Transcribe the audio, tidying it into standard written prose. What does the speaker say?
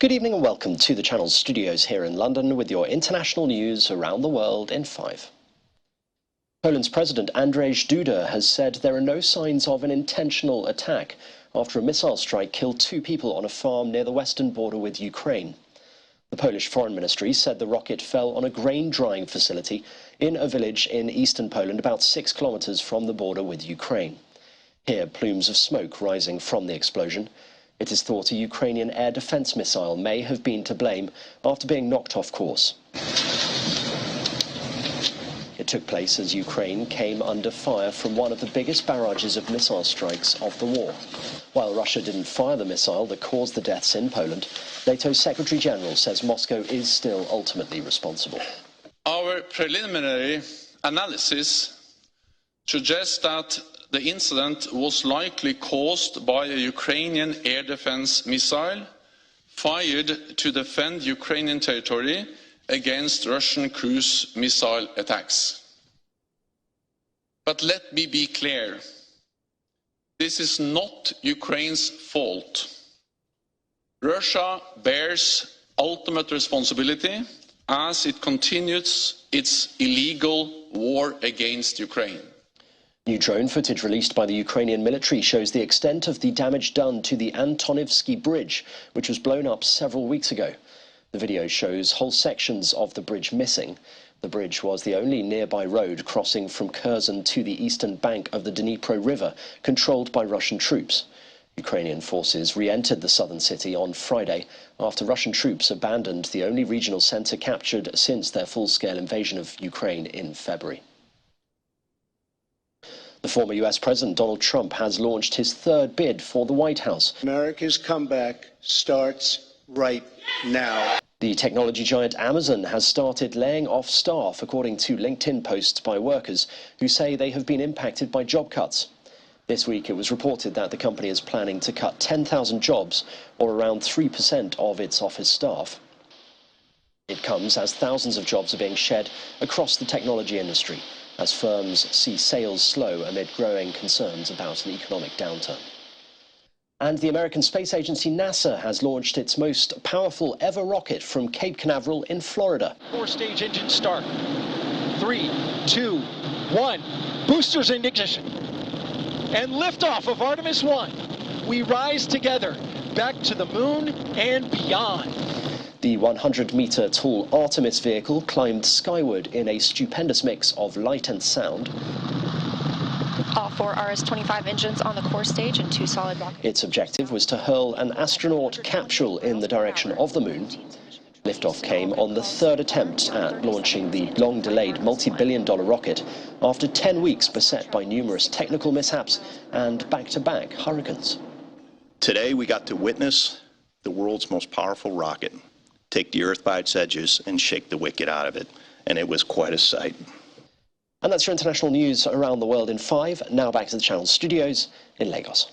Good evening and welcome to the Channel's studios here in London with your international news around the world in 5. Poland's President Andrzej Duda has said there are no signs of an intentional attack after a missile strike killed 2 people on a farm near the western border with Ukraine. The Polish Foreign Ministry said the rocket fell on a grain drying facility in a village in eastern Poland about 6 kilometers from the border with Ukraine. Here, plumes of smoke rising from the explosion. It is thought a Ukrainian air defense missile may have been to blame after being knocked off course. It took place as Ukraine came under fire from one of the biggest barrages of missile strikes of the war. While Russia didn't fire the missile that caused the deaths in Poland, NATO's Secretary General says Moscow is still ultimately responsible. Our preliminary analysis suggests that the incident was likely caused by a Ukrainian air defense missile fired to defend Ukrainian territory against Russian cruise missile attacks. But let me be clear, this is not Ukraine's fault. Russia bears ultimate responsibility as it continues its illegal war against Ukraine. New drone footage released by the Ukrainian military shows the extent of the damage done to the Antonivsky Bridge, which was blown up several weeks ago. The video shows whole sections of the bridge missing. The bridge was the only nearby road crossing from Kherson to the eastern bank of the Dnipro River, controlled by Russian troops. Ukrainian forces re-entered the southern city on Friday after Russian troops abandoned the only regional center captured since their full-scale invasion of Ukraine in February. The former US President Donald Trump has launched his 3rd bid for the White House. America's comeback starts right now. The technology giant Amazon has started laying off staff, according to LinkedIn posts by workers who say they have been impacted by job cuts. This week it was reported that the company is planning to cut 10,000 jobs, or around 3% of its office staff. It comes as thousands of jobs are being shed across the technology industry, as firms see sales slow amid growing concerns about an economic downturn. And the American space agency NASA has launched its most powerful ever rocket from Cape Canaveral in Florida. 4-stage engine start. 3, 2, 1. Boosters in ignition. And liftoff of Artemis 1. We rise together back to the moon and beyond. The 100-meter tall Artemis vehicle climbed skyward in a stupendous mix of light and sound. All 4 RS-25 engines on the core stage and 2 solid rockets. Its objective was to hurl an astronaut capsule in the direction of the moon. Liftoff came on the 3rd attempt at launching the long-delayed multi-billion-dollar rocket after 10 weeks beset by numerous technical mishaps and back-to-back hurricanes. Today we got to witness the world's most powerful rocket take the earth by its edges and shake the wicked out of it, and it was quite a sight. And that's your international news around the world in 5. Now back to the Channel studios in Lagos.